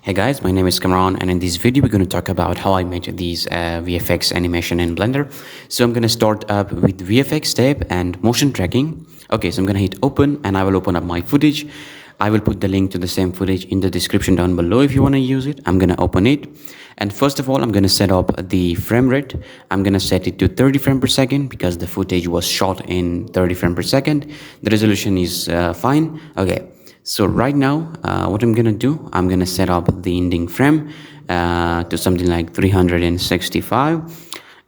Hey guys, my name is Kamran, and in this video we're going to talk about how I made these VFX animation in Blender. So I'm going to start up with VFX tab and motion tracking. Okay, so I'm going to hit open and I will open up my footage. I will put the link to the same footage in the description down below if you want to use it. I'm going to open it. And first of all, I'm going to set up the frame rate. I'm going to set it to 30 frames per second because the footage was shot in 30 frames per second. The resolution is fine. Okay. So right now, what I'm gonna do, I'm gonna set up the ending frame to something like 365,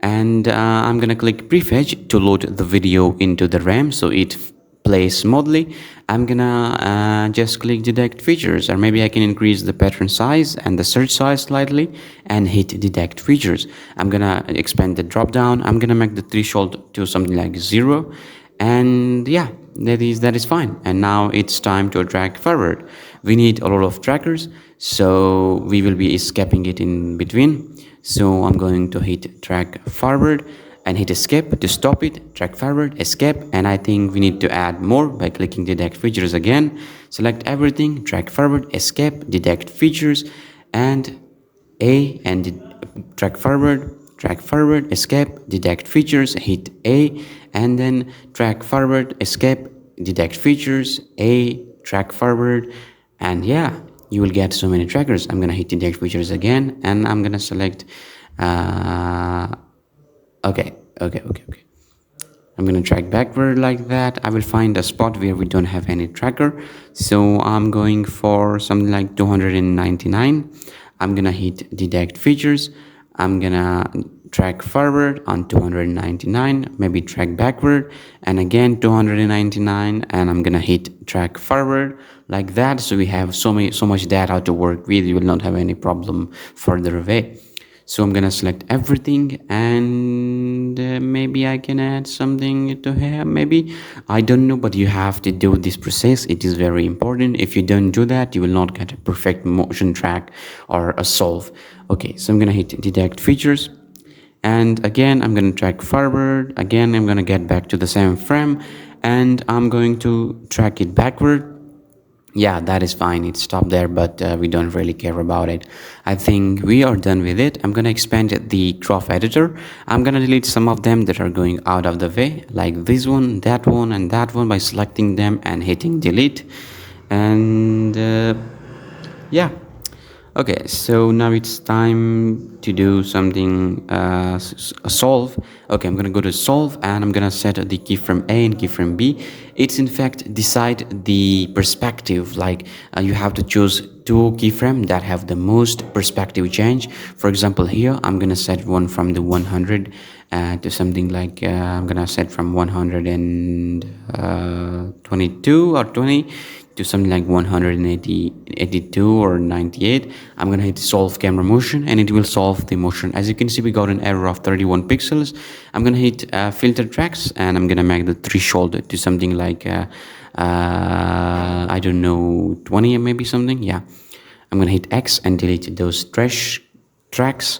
and I'm gonna click prefetch to load the video into the RAM so it plays smoothly. I'm gonna just click detect features, or maybe I can increase the pattern size and the search size slightly and hit detect features. I'm gonna expand the drop down. I'm gonna make the threshold to something like 0, and yeah, that is fine. And now it's time to drag forward. We need a lot of trackers, so we will be escaping it in between. So I'm going to hit drag forward and hit escape to stop it. Drag forward, escape, and I think we need to add more by clicking detect features again. Select everything, drag forward, escape, detect features, and A, and drag forward, escape, detect features, hit A, and then drag forward, escape, detect features, A, drag forward, and yeah, you will get so many trackers. I'm gonna hit detect features again, and I'm gonna select okay. I'm gonna drag backward like that. I will find a spot where we don't have any tracker, so I'm going for something like 299. I'm gonna hit detect features. I'm gonna drag forward on 299, maybe drag backward, and again 299, and I'm gonna hit drag forward like that. So we have so much data to work with. You will not have any problem further away. So I'm gonna select everything, and maybe I can add something to here, maybe, I don't know, but you have to do this process. It is very important. If you don't do that, you will not get a perfect motion track or a solve. Okay, so I'm gonna hit detect features, and again I'm gonna drag forward. Again I'm gonna get back to the same frame, and I'm going to track it backward. Yeah, that is fine. It stopped there, but we don't really care about it. I think we are done with it. I'm gonna expand the graph editor. I'm gonna delete some of them that are going out of the way, like this one, that one, and that one, by selecting them and hitting delete. And yeah. Okay, so now it's time to do something, a solve. Okay, I'm gonna go to solve, and I'm gonna set the keyframe A and keyframe B. It's in fact decide the perspective, like you have to choose two keyframes that have the most perspective change. For example, here I'm gonna set one from the 100 to something like I'm gonna set from 122 or 20 to something like 180, 82 or 98. I'm gonna hit solve camera motion, and it will solve the motion. As you can see, we got an error of 31 pixels. I'm gonna hit filter tracks, and I'm gonna make the threshold to something like I don't know, 20 or maybe something. Yeah, I'm gonna hit X and delete those trash tracks.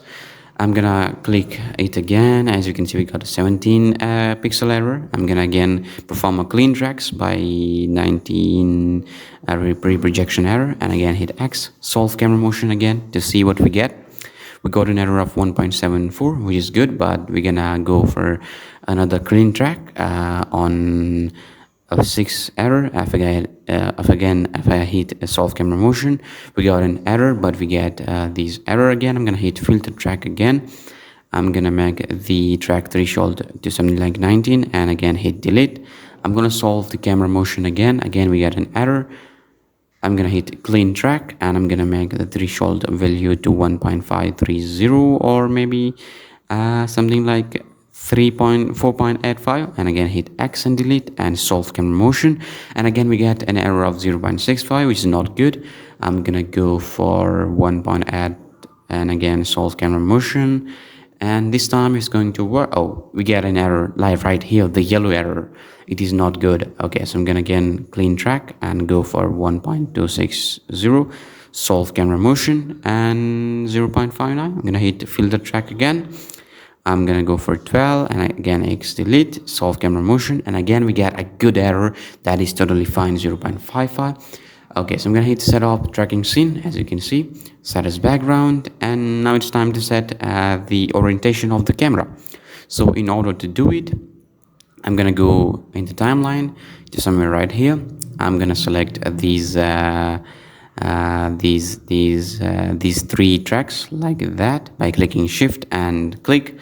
I'm gonna click it again. As you can see, we got a 17 pixel error. I'm gonna again perform a clean tracks by 19 pre-projection error, and again hit X, solve camera motion again to see what we get. We got an error of 1.74, which is good, but we're gonna go for another clean track on of 6 error. If I hit solve camera motion, we got an error, but we get this error again. I'm gonna hit filter track again. I'm gonna make the track threshold to something like 19, and again hit delete. I'm gonna solve the camera motion again. Again we get an error. I'm gonna hit clean track, and I'm gonna make the threshold value to 1.530, or maybe something like 4.85, and again hit X and delete and solve camera motion, and again we get an error of 0.65, which is not good. I'm gonna go for 1.8 and again solve camera motion, and this time it's going to work. Oh, we get an error live right here, the yellow error. It is not good. Okay, so I'm gonna again clean track and go for 1.260, solve camera motion, and 0.59. I'm gonna hit filter track again. I'm gonna go for 12, and again X delete, solve camera motion, and again we get a good error that is totally fine, 0.55. Okay, so I'm gonna hit set up tracking scene. As you can see, set as background, and now it's time to set the orientation of the camera. So in order to do it, I'm gonna go into timeline to somewhere right here. I'm gonna select these three tracks like that by clicking shift and click,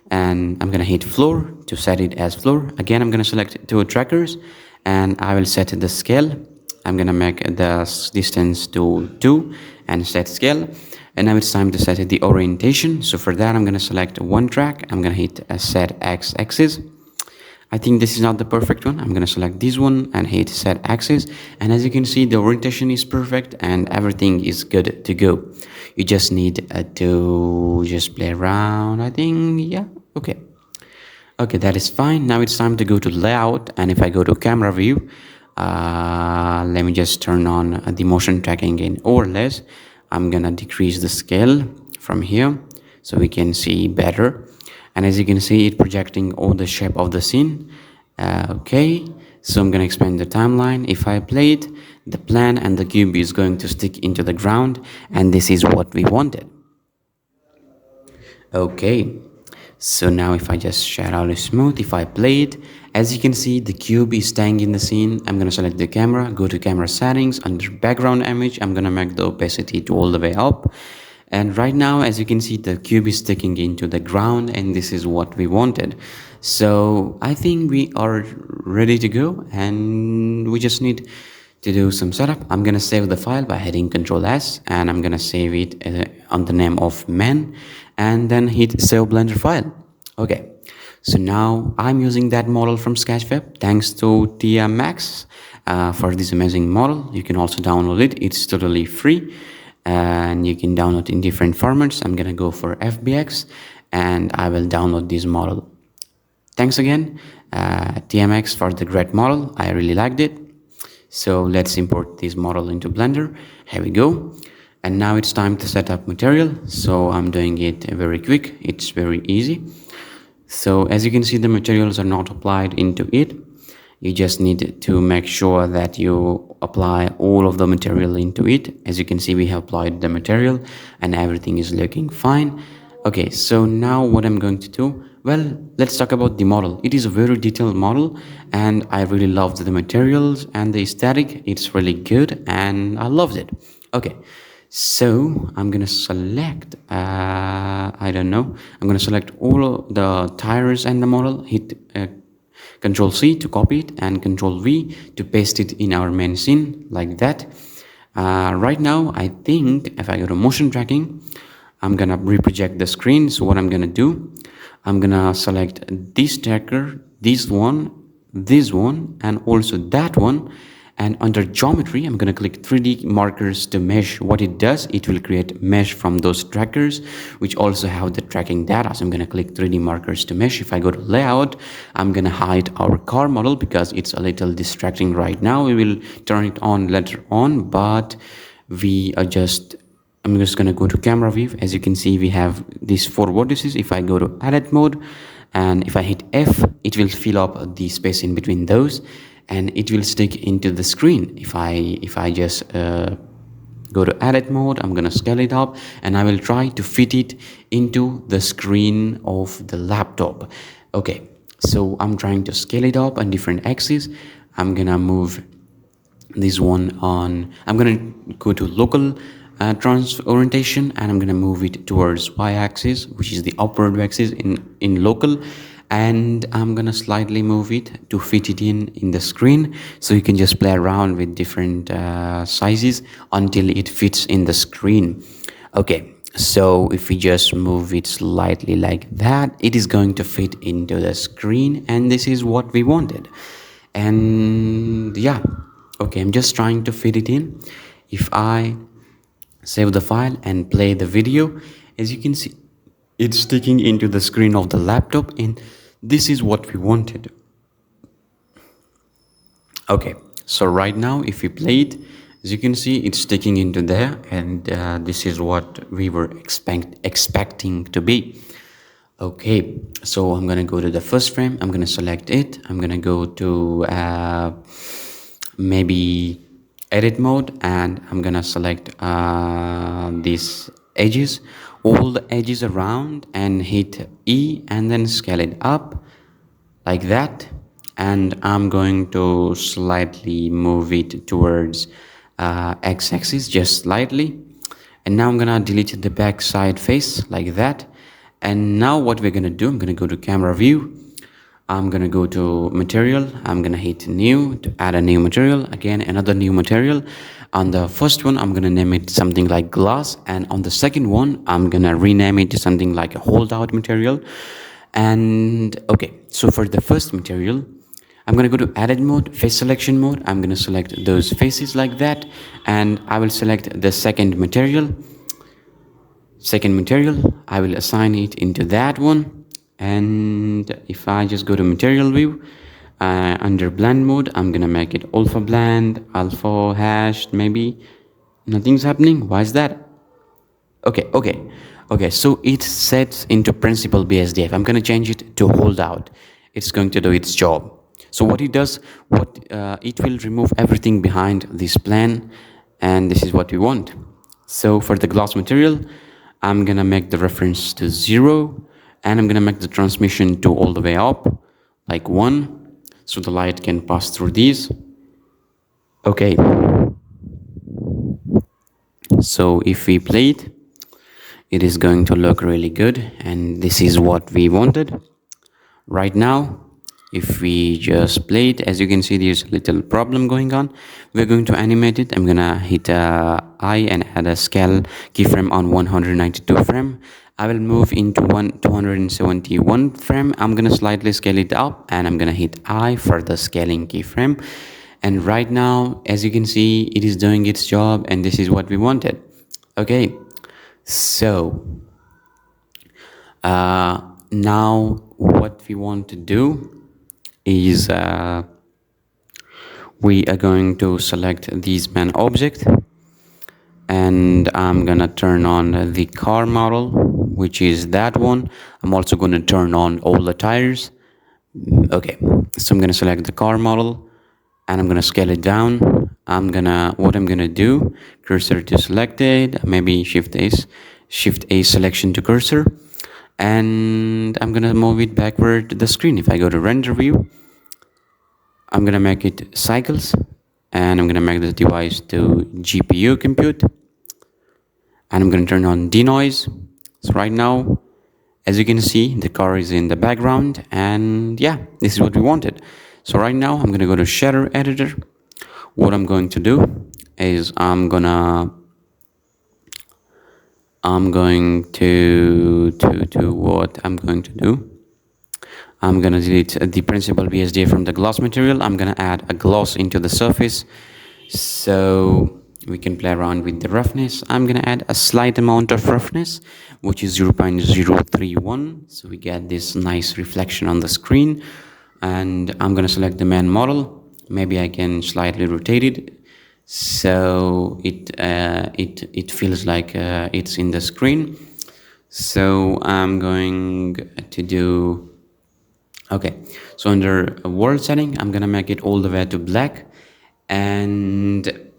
and I'm gonna hit floor to set it as floor. Again, I'm gonna select two trackers and I will set the scale. I'm gonna make the distance to 2 and set scale, and now it's time to set the orientation. So for that, I'm gonna select one track. I'm gonna hit set x axis. I think this is not the perfect one. I'm gonna select this one and hit set axis, and as you can see, the orientation is perfect and everything is good to go. You just need to just play around. I think, yeah, okay, that is fine. Now it's time to go to layout, and if I go to camera view, let me just turn on the motion tracking in overlays. I'm gonna decrease the scale from here so we can see better, and as you can see, it's projecting all the shape of the scene. Okay, so I'm gonna expand the timeline. If I play it, the plan and the cube is going to stick into the ground, and this is what we wanted. Okay, so now if I just share out smooth, if I play it, as you can see, the cube is staying in the scene. I'm gonna select the camera, go to camera settings, under background image, I'm gonna make the opacity to all the way up. And right now, as you can see, the cube is sticking into the ground, and this is what we wanted. So I think we are ready to go, and we just need to do some setup. I'm gonna save the file by hitting Ctrl S, and I'm gonna save it on the name of man, and then hit save blender file. Okay, so now I'm using that model from Sketchweb thanks to TMX for this amazing model. You can also download it. It's totally free, and you can download in different formats. I'm gonna go for FBX, and I will download this model. Thanks again, TMX, for the great model. I really liked it. So let's import this model into Blender. Here we go. And now it's time to set up material. So I'm doing it very quick. It's very easy. So as you can see, the materials are not applied into it. You just need to make sure that you apply all of the material into it. As you can see, we have applied the material and everything is looking fine. Okay, so now what I'm going to do, well, let's talk about the model. It is a very detailed model, and I really loved the materials and the aesthetic. It's really good and I loved it. Okay, so I'm gonna select, I don't know, I'm gonna select all of the tires and the model, hit Control C to copy it and Control V to paste it in our main scene like that. Right now, I think if I go to motion tracking, I'm gonna reproject the screen. So what I'm gonna do, I'm gonna select this tracker, this one, and also that one. And under geometry, I'm gonna click 3D markers to mesh. What it does, it will create mesh from those trackers, which also have the tracking data. So I'm gonna click 3D markers to mesh. If I go to layout, I'm gonna hide our car model because it's a little distracting right now. We will turn it on later on, but I'm just gonna go to camera view. As you can see, we have these 4 vertices. If I go to edit mode, and if I hit F, it will fill up the space in between those, and it will stick into the screen. If I just go to edit mode, I'm gonna scale it up, and I will try to fit it into the screen of the laptop. Okay, so I'm trying to scale it up on different axes. I'm gonna move this one on, I'm gonna go to local trans orientation, and I'm gonna move it towards y-axis, which is the upward axis in local, and I'm gonna slightly move it to fit it in the screen, so you can just play around with different sizes until it fits in the screen. Okay, so if we just move it slightly like that, it is going to fit into the screen, and this is what we wanted. And yeah, okay, I'm just trying to fit it in. If I save the file and play the video, as you can see, it's sticking into the screen of the laptop, and this is what we wanted. Okay, so right now if we play it, as you can see, it's sticking into there, and this is what we were expecting to be. Okay, so I'm gonna go to the first frame, I'm gonna select it, I'm gonna go to maybe edit mode, and I'm gonna select these edges, all the edges around, and hit E and then scale it up like that. And I'm going to slightly move it towards x-axis, just slightly. And now I'm gonna delete the back side face like that. And now what we're gonna do, I'm gonna go to camera view, I'm gonna go to material, I'm gonna hit new to add a new material, again another new material. On the first one I'm gonna name it something like glass, and on the second one I'm gonna rename it to something like a hold out material. And okay, so for the first material I'm gonna go to edit mode, face selection mode, I'm gonna select those faces like that, and I will select the second material, I will assign it into that one. And if I just go to material view, under blend mode, I'm gonna make it alpha blend, alpha hashed, maybe. Nothing's happening. Why is that? Okay, so it sets into principal BSDF. I'm gonna change it to hold out. It's going to do its job. So what it does, it will remove everything behind this plan, and this is what we want. So for the glass material, I'm gonna make the reference to 0, and I'm gonna make the transmission to all the way up, like 1, so the light can pass through these. Okay, so if we play it, it is going to look really good, and this is what we wanted. Right now, if we just play it, as you can see, there's a little problem going on. We're going to animate it. I'm gonna hit I and add a scale keyframe on 192 frame. I will move into 271 frame. I'm gonna slightly scale it up, and I'm gonna hit I for the scaling keyframe. And right now, as you can see, it is doing its job, and this is what we wanted. Okay, so now what we want to do is we are going to select these main object, and I'm gonna turn on the car model, which is that one. I'm also gonna turn on all the tires. Okay, so I'm gonna select the car model, and I'm gonna scale it down. What I'm gonna do, cursor to selected, maybe shift A selection to cursor, and I'm gonna move it backward to the screen. If I go to render view, I'm gonna make it cycles, and I'm gonna make the device to GPU compute, and I'm gonna turn on denoise. So right now, as you can see, the car is in the background, and yeah, this is what we wanted. So right now I'm gonna go to shader editor. What I'm going to do is I'm going to delete the principal BSD from the gloss material. I'm going to add a gloss into the surface, so we can play around with the roughness. I'm going to add a slight amount of roughness, which is 0.031, so we get this nice reflection on the screen. And I'm going to select the main model. Maybe I can slightly rotate it so it feels like it's in the screen. So I'm going to do, okay, so under world setting, I'm gonna make it all the way to black. And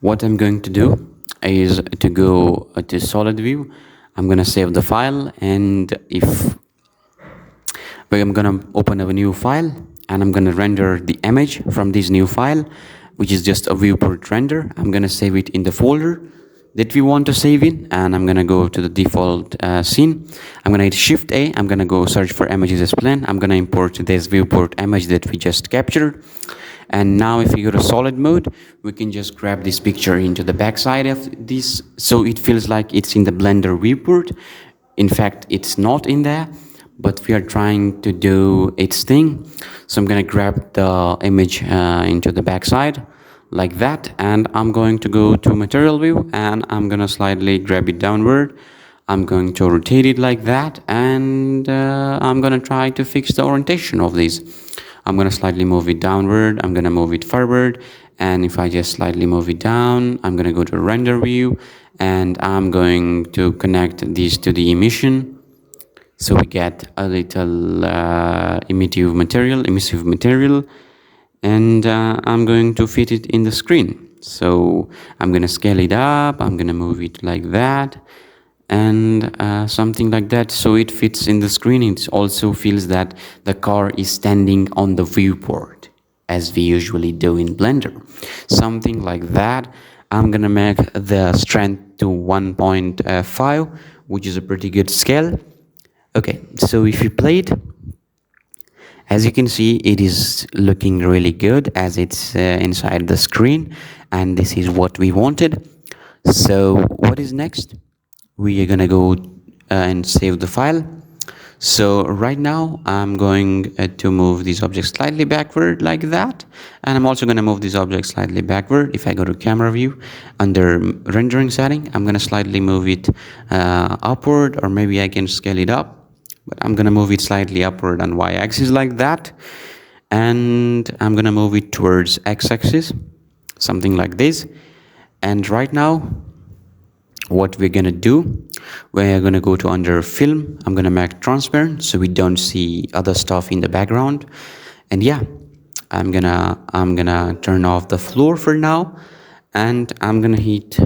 what I'm going to do is to go to solid view. I'm gonna save the file, and I'm gonna open a new file, and I'm gonna render the image from this new file, which is just a viewport render. I'm gonna save it in the folder that we want to save in, and I'm gonna go to the default scene. I'm gonna hit Shift A. I'm gonna go search for images as planned. I'm gonna import this viewport image that we just captured. And now if we go to solid mode, we can just grab this picture into the backside of this, so it feels like it's in the Blender viewport. In fact, it's not in there, but we are trying to do its thing. So I'm gonna grab the image into the backside like that, and I'm going to go to material view, and I'm gonna slightly grab it downward. I'm going to rotate it like that, and I'm gonna try to fix the orientation of these. I'm gonna slightly move it downward, I'm gonna move it forward, and if I just slightly move it down, I'm gonna go to render view, and I'm going to connect these to the emission. So we get a little emissive material, and I'm going to fit it in the screen. So I'm gonna scale it up, I'm gonna move it like that, and something like that, so it fits in the screen. It also feels that the car is standing on the viewport, as we usually do in Blender. Something like that. I'm gonna make the strength to 1.5, which is a pretty good scale. Okay, so if you play it, as you can see, it is looking really good as it's inside the screen, and this is what we wanted. So what is next? We are gonna go and save the file. So right now I'm going to move these objects slightly backward like that, and I'm also going to move these objects slightly backward. If I go to camera view under rendering setting, I'm going to slightly move it upward, or maybe I can scale it up, but I'm going to move it slightly upward on y-axis like that, and I'm going to move it towards x-axis, something like this. And right now what we're gonna do, we're gonna go to under film. I'm gonna make transparent so we don't see other stuff in the background. And yeah, I'm gonna turn off the floor for now, and I'm gonna hit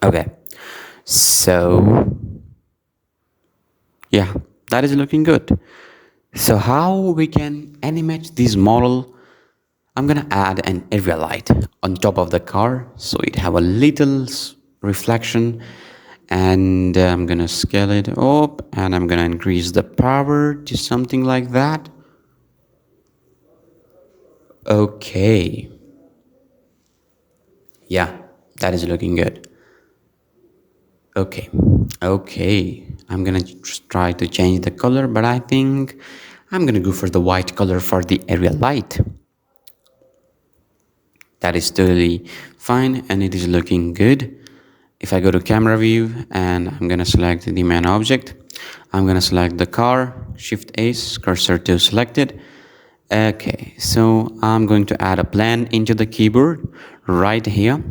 okay. So yeah, that is looking good. So how we can animate this model? I'm gonna add an area light on top of the car so it have a little reflection, and I'm gonna scale it up, and I'm gonna increase the power to something like that. Okay, yeah, that is looking good. Okay, I'm gonna try to change the color, but I think I'm gonna go for the white color for the area light. That is totally fine, and it is looking good. If I go to camera view and I'm gonna select the main object, I'm gonna select the car, Shift A, cursor to selected. Okay, so I'm going to add a plan into the keyboard right here.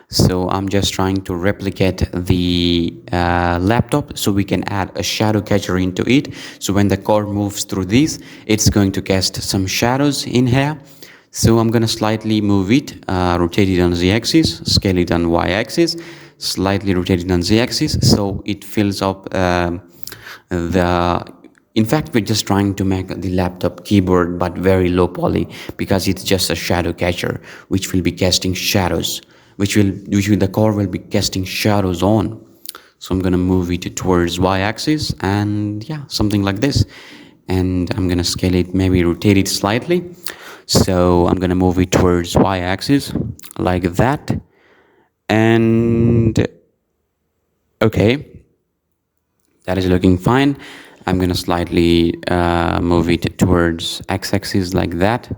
So I'm just trying to replicate the laptop so we can add a shadow catcher into it. So when the car moves through this, it's going to cast some shadows in here. So I'm gonna slightly move it, rotate it on z-axis, scale it on y-axis, slightly rotate it on z-axis, so it fills up in fact, we're just trying to make the laptop keyboard but very low poly, because it's just a shadow catcher which will be casting shadows, which the car will be casting shadows on. So I'm gonna move it towards y-axis, and yeah, something like this. And I'm gonna scale it, maybe rotate it slightly. So I'm gonna move it towards y-axis like that. And okay, that is looking fine. I'm gonna slightly move it towards x-axis like that.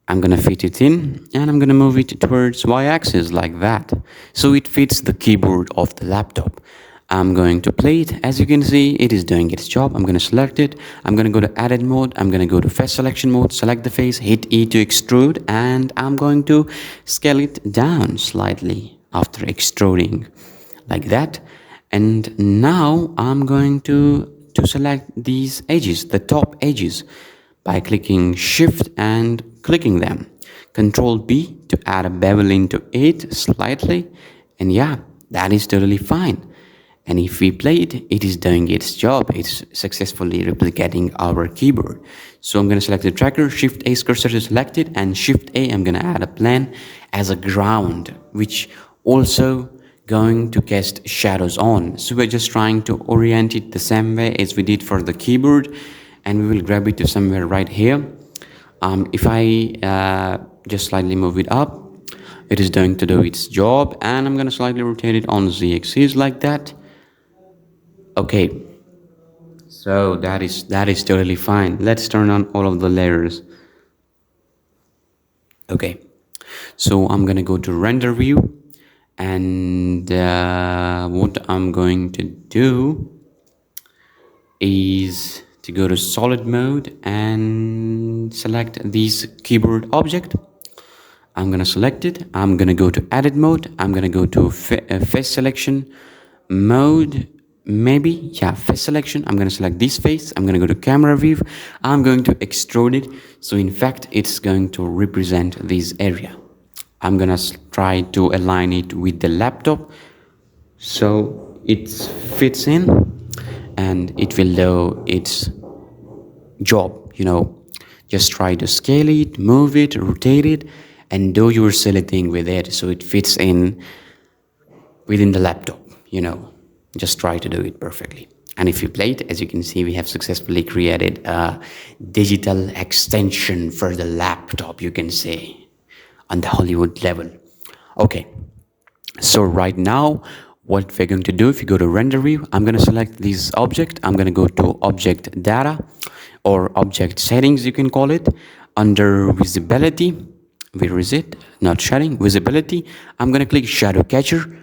I'm gonna fit it in, and I'm gonna move it towards y-axis like that, so it fits the keyboard of the laptop. I'm going to play it. As you can see, it is doing its job. I'm gonna select it. I'm gonna go to edit mode. I'm gonna go to face selection mode, select the face, hit E to extrude, and I'm going to scale it down slightly after extruding like that. And now I'm going to select these edges, the top edges, by clicking Shift and clicking them. Control B to add a bevel into it slightly, and yeah, that is totally fine. And if we play it, it is doing its job. It's successfully replicating our keyboard. So I'm going to select the tracker, Shift A, cursor to select it, and Shift A, I'm going to add a plan as a ground, which also going to cast shadows on. So we're just trying to orient it the same way as we did for the keyboard, and we will grab it to somewhere right here. If I just slightly move it up, it is going to do its job, and I'm going to slightly rotate it on the axis like that. Okay, so that is totally fine. Let's turn on all of the layers. Okay, so I'm gonna go to render view, and what I'm going to do is to go to solid mode and select this keyboard object. I'm gonna select it. I'm gonna go to edit mode. I'm gonna go to face selection mode, maybe, yeah, face selection. I'm going to select this face. I'm going to go to camera view. I'm going to extrude it. So in fact, it's going to represent this area. I'm going to try to align it with the laptop so it fits in and it will do its job, you know. Just try to scale it, move it, rotate it, and do your silly thing with it so it fits in within the laptop, you know. Just try to do it perfectly. And if you play it, as you can see, we have successfully created a digital extension for the laptop, you can say, on the Hollywood level. Okay, so right now, what we're going to do, if you go to render view, I'm going to select this object. I'm going to go to object data or object settings, you can call it. Under visibility, where is it? Not shading, visibility. I'm going to click shadow catcher.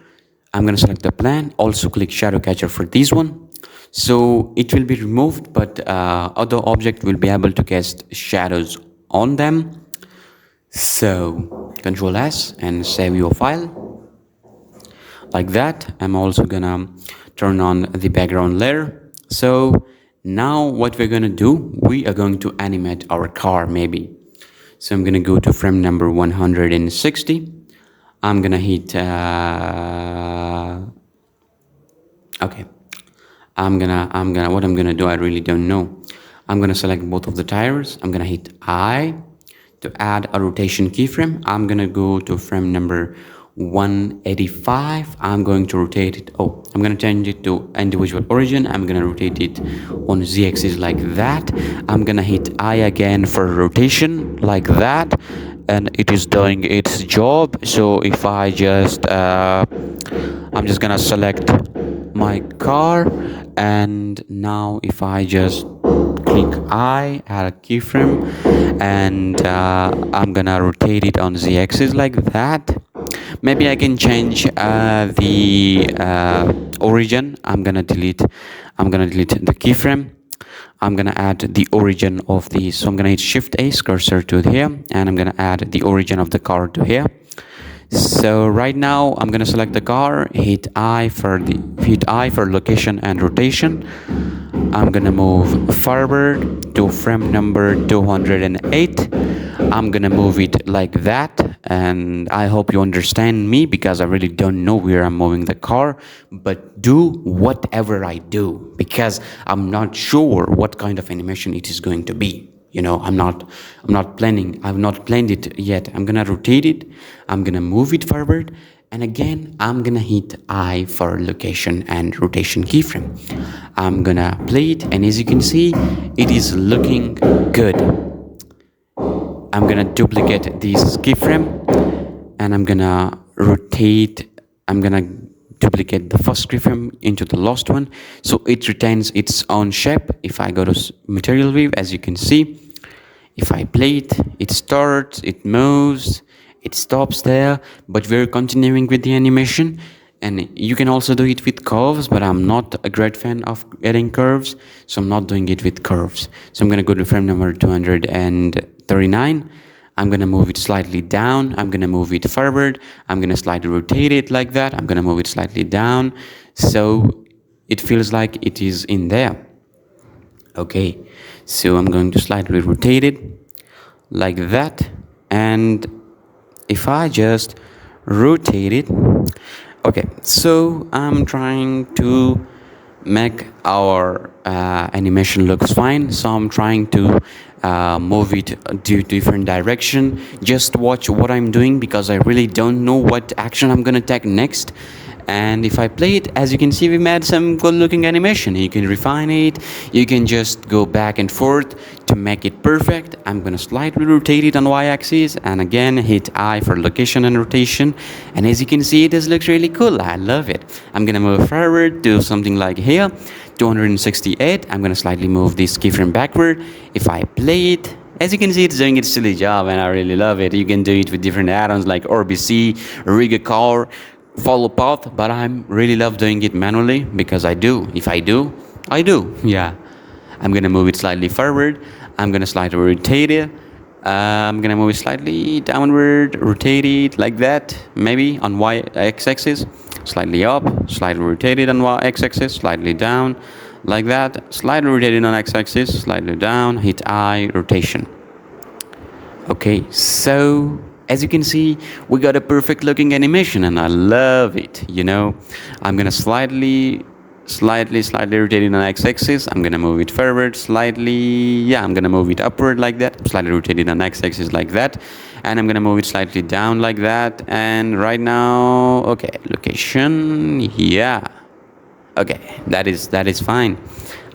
I'm going to select the plan, also click shadow catcher for this one. So it will be removed, but other object will be able to cast shadows on them. So Control S and save your file like that. I'm also gonna turn on the background layer. So now what we're gonna do, we are going to animate our car maybe. So I'm gonna go to frame number 160. I'm gonna hit okay. What I'm gonna do, I really don't know. I'm gonna select both of the tires. I'm gonna hit I to add a rotation keyframe. I'm gonna go to frame number 185. I'm going to rotate it. Oh, I'm gonna change it to individual origin. I'm gonna rotate it on Z-axis like that. I'm gonna hit I again for rotation like that, and it is doing its job. So if I just I'm just gonna select my car, and now if I just click I, add a keyframe, and I'm gonna rotate it on the axis like that. Maybe I can change the origin. I'm gonna delete the keyframe. I'm gonna add the origin of the, so I'm gonna hit Shift A, cursor to here, and I'm gonna add the origin of the car to here. So right now I'm gonna select the car, hit I for location and rotation. I'm gonna move forward to frame number 208. I'm gonna move it like that, and I hope you understand me because I really don't know where I'm moving the car, but do whatever I do because I'm not sure what kind of animation it is going to be. You know, I've not planned it yet. I'm gonna rotate it, I'm gonna move it forward, and again I'm gonna hit I for location and rotation keyframe. I'm gonna play it, and as you can see, it is looking good. I'm gonna duplicate this keyframe, and I'm gonna duplicate the first keyframe into the last one, so it retains its own shape. If I go to material view, as you can see, if I play it, it starts, it moves, it stops there, but we're continuing with the animation. And you can also do it with curves, but I'm not a great fan of adding curves, so I'm not doing it with curves. So I'm gonna go to frame number 239. I'm gonna move it slightly down, I'm gonna move it forward, I'm gonna slightly rotate it like that, I'm gonna move it slightly down, so it feels like it is in there. Okay, so I'm going to slightly rotate it like that, and if I just rotate it, okay, so I'm trying to make our animation looks fine, so I'm trying to move it to different direction. Just watch what I'm doing because I really don't know what action I'm gonna take next. And if I play it, as you can see, we made some good looking animation. You can refine it, you can just go back and forth to make it perfect. I'm gonna slightly rotate it on y-axis, and again hit I for location and rotation, and as you can see, this looks really cool. I love it. I'm gonna move forward to something like here, 268. I'm gonna slightly move this keyframe backward. If I play it, as you can see, it's doing its silly job, and I really love it. You can do it with different add-ons like RBC, rig a car, follow path, but I'm really love doing it manually because I do. If I do, I do. Yeah. I'm gonna move it slightly forward. I'm gonna slightly rotate it. I'm gonna move it slightly downward, rotate it like that, maybe on y-axis. slightly up, slightly rotated on x-axis, slightly down, like that, slightly rotated on x-axis, slightly down, hit I, rotation. Okay, so as you can see, we got a perfect looking animation and I love it, you know. I'm gonna slightly rotate it on x-axis. I'm gonna move it forward slightly. Yeah, I'm gonna move it upward like that. Slightly rotate it on x-axis like that. And I'm gonna move it slightly down like that. And right now, okay, location, yeah. Okay, that is fine.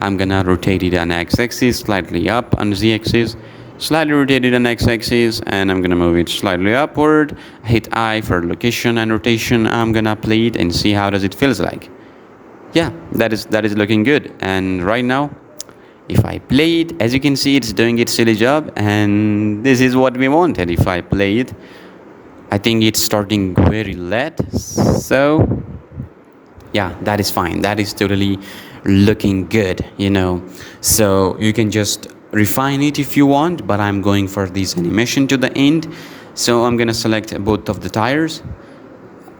I'm gonna rotate it on x-axis, slightly up on z-axis, slightly rotate it on x-axis, and I'm gonna move it slightly upward. Hit I for location and rotation. I'm gonna play it and see how does it feels like. Yeah, that is looking good. And right now, if I play it, as you can see, it's doing its silly job, and this is what we wanted. If I play it, I think it's starting very late, so yeah, that is fine. That is totally looking good, you know. So you can just refine it if you want, but I'm going for this animation to the end. So I'm gonna select both of the tires,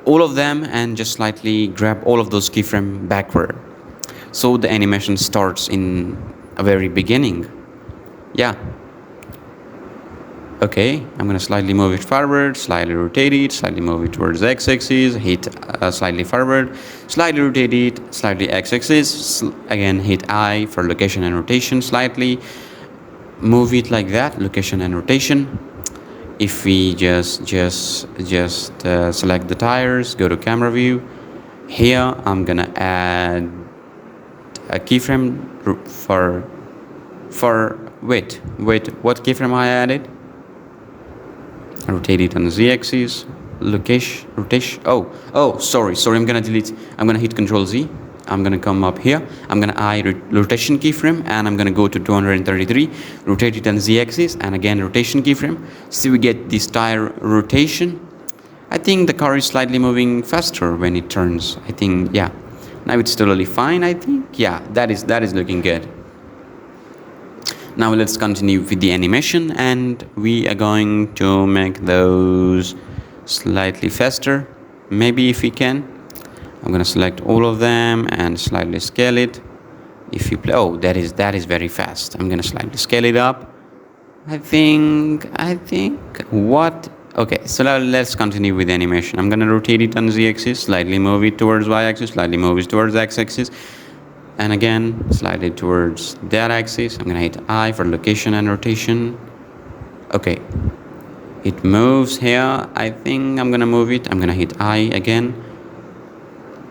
all of them, and just slightly grab all of those keyframe backward. So the animation starts in a very beginning. Yeah. Okay, I'm gonna slightly move it forward, slightly rotate it, slightly move it towards x-axis, hit slightly forward, slightly rotate it, slightly x-axis, again hit I for location and rotation, slightly move it like that, location and rotation. If we just select the tires, go to camera view, here I'm gonna add a keyframe for wait, what keyframe I added? Rotate it on the z-axis, rotation. Oh, sorry. I'm gonna delete. I'm gonna hit Control Z. I'm gonna come up here. I'm gonna rotation keyframe, and I'm gonna go to 233. Rotate it on z-axis, and again rotation keyframe. See, we get this tire rotation. I think the car is slightly moving faster when it turns. I think, yeah. Now it's totally fine. I think, yeah, that is looking good. Now let's continue with the animation, and we are going to make those slightly faster, maybe if we can. I'm gonna select all of them and slightly scale it. If you play, oh, that is very fast. I'm gonna slightly scale it up. I think what? Okay, so now let's continue with the animation. I'm gonna rotate it on z-axis, slightly move it towards y-axis, slightly move it towards x-axis. And again, slide it towards that axis. I'm gonna hit I for location and rotation. Okay, it moves here. I think I'm gonna move it. I'm gonna hit I again.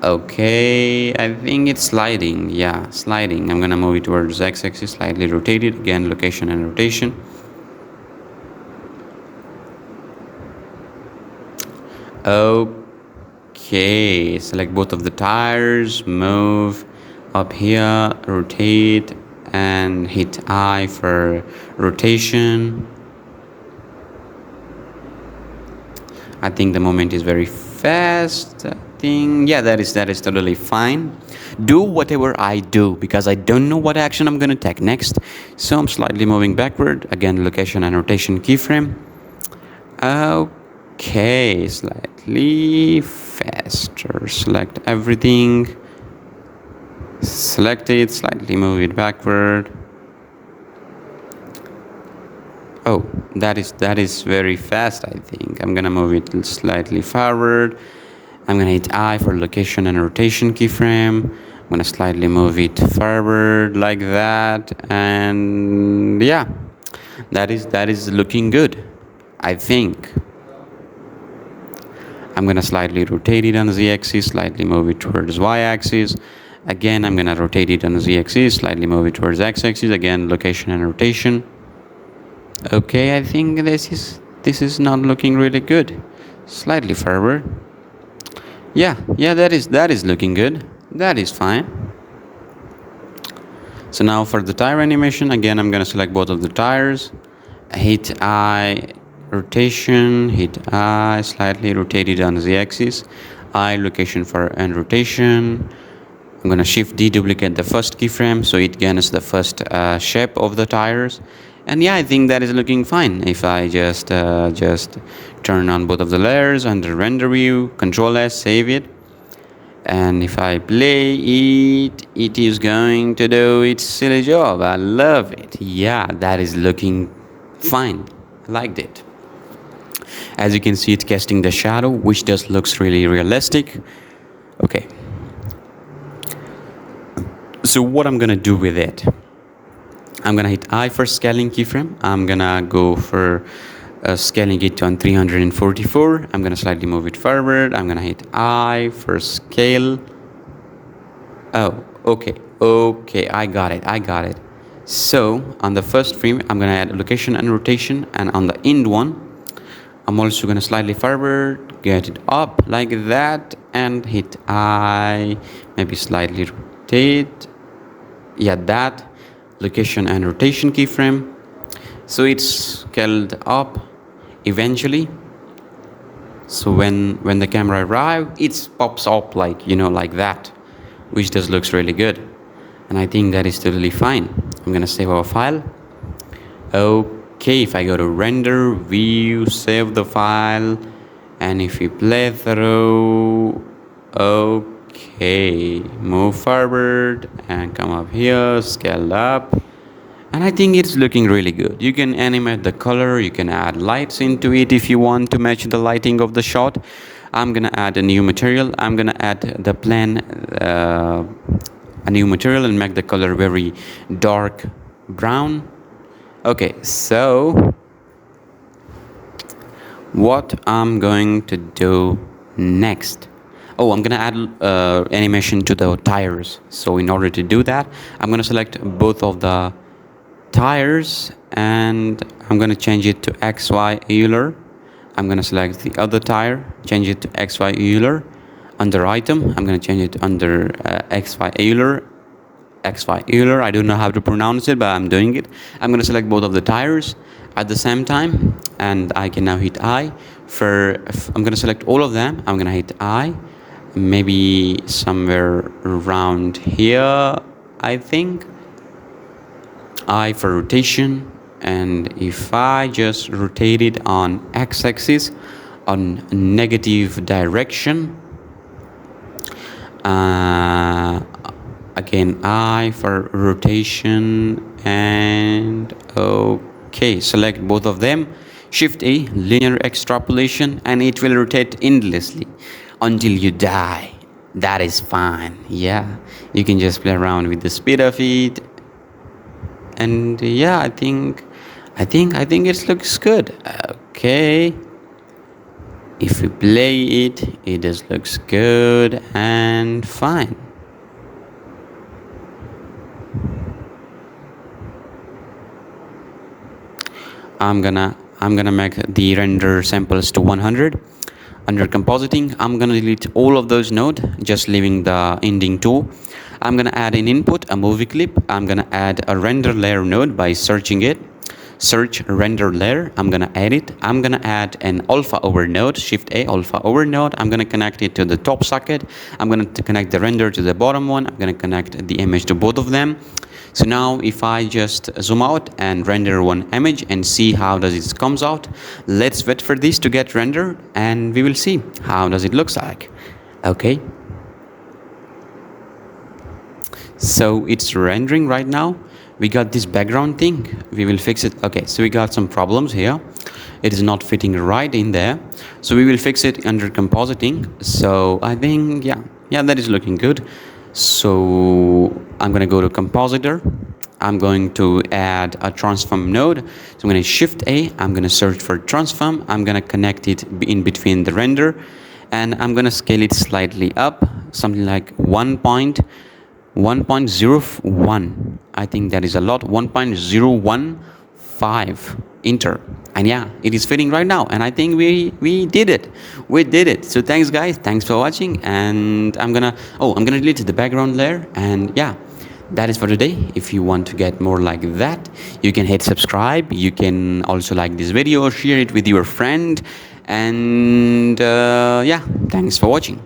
Okay, I think it's sliding. Yeah, sliding. I'm gonna move it towards x-axis, slightly rotate it. Again, location and rotation. Okay, select both of the tires, move up here, rotate, and hit I for rotation. I think the movement is very fast. I think, yeah, that is totally fine. Do whatever I do, because I don't know what action I'm gonna take next. So I'm slightly moving backward. Again, location and rotation keyframe. Okay, slightly faster. Select everything. Select it, slightly move it backward. Oh, that is very fast, I think. I'm gonna move it slightly forward. I'm gonna hit I for location and rotation keyframe. I'm gonna slightly move it forward like that, and yeah, that is looking good, I think. I'm gonna slightly rotate it on the z-axis, slightly move it towards y-axis. Again, I'm gonna rotate it on the z-axis, slightly move it towards x-axis. Again, location and rotation. Okay, I think this is not looking really good. Slightly forward. Yeah, that is looking good. That is fine. So now for the tire animation, again, I'm gonna select both of the tires. Hit I, rotation, hit I, slightly rotate it on the z-axis. I, location for and rotation. I'm gonna shift deduplicate the first keyframe so it gains the first shape of the tires. And yeah, I think that is looking fine. If I just turn on both of the layers under render view, Control S, save it. And if I play it, it is going to do its silly job. I love it. Yeah, that is looking fine. I liked it. As you can see, it's casting the shadow, which just looks really realistic. Okay. So what I'm gonna do with it, I'm gonna hit I for scaling keyframe. I'm gonna go for scaling it to on 344. I'm gonna slightly move it forward. I'm gonna hit I for scale. Oh, okay, I got it. So on the first frame, I'm gonna add location and rotation, and on the end one, I'm also gonna slightly forward, get it up like that, and hit I, maybe slightly rotate. Yeah, that location and rotation keyframe. So it's scaled up eventually. So when the camera arrives, it pops up like, you know, like that, which just looks really good. And I think that is totally fine. I'm gonna save our file. Okay, if I go to render, view, save the file, and if we play through, okay, move forward and come up here, scale up, and I think it's looking really good. You can animate the color, you can add lights into it if you want to match the lighting of the shot. I'm gonna add a new material. I'm gonna add the plan, a new material, and make the color very dark brown. Okay, so what I'm going to do next, I'm gonna add animation to the tires. So in order to do that, I'm gonna select both of the tires and I'm gonna change it to XY Euler. I'm gonna select the other tire, change it to XY Euler. Under item, I'm gonna change it under XY Euler. I don't know how to pronounce it, but I'm doing it. I'm gonna select both of the tires at the same time, and I can now hit I. I'm gonna select all of them. I'm gonna hit I, maybe somewhere around here, I think. I for rotation, and if I just rotate it on x-axis on negative direction, again I for rotation, and okay, select both of them, shift A, linear extrapolation, and it will rotate endlessly until you die. That is fine. Yeah, you can just play around with the speed of it. And yeah, I think it looks good. Okay, if we play it, it just looks good and fine. I'm gonna make the render samples to 100. Under compositing, I'm gonna delete all of those nodes, just leaving the ending tool. I'm gonna add an input, a movie clip. I'm gonna add a render layer node by searching it. Search render layer. I'm gonna add it. I'm gonna add an alpha over node, shift A, alpha over node. I'm gonna connect it to the top socket. I'm gonna connect the render to the bottom one. I'm gonna connect the image to both of them. So now if I just zoom out and render one image and see how does it comes out, let's wait for this to get rendered and we will see how does it looks like. Okay. So it's rendering right now. We got this background thing. We will fix it. Okay, so we got some problems here. It is not fitting right in there. So we will fix it under compositing. So I think, yeah, that is looking good. So I'm going to go to compositor. I'm going to add a transform node. So I'm going to shift A. I'm going to search for transform. I'm going to connect it in between the render. And I'm going to scale it slightly up, something like 1.01. I think that is a lot. 1.015. Enter. And yeah, it is fitting right now. And I think we did it. So thanks guys. Thanks for watching. And I'm gonna delete the background layer. And yeah, that is for today. If you want to get more like that, you can hit subscribe. You can also like this video, share it with your friend. And yeah, thanks for watching.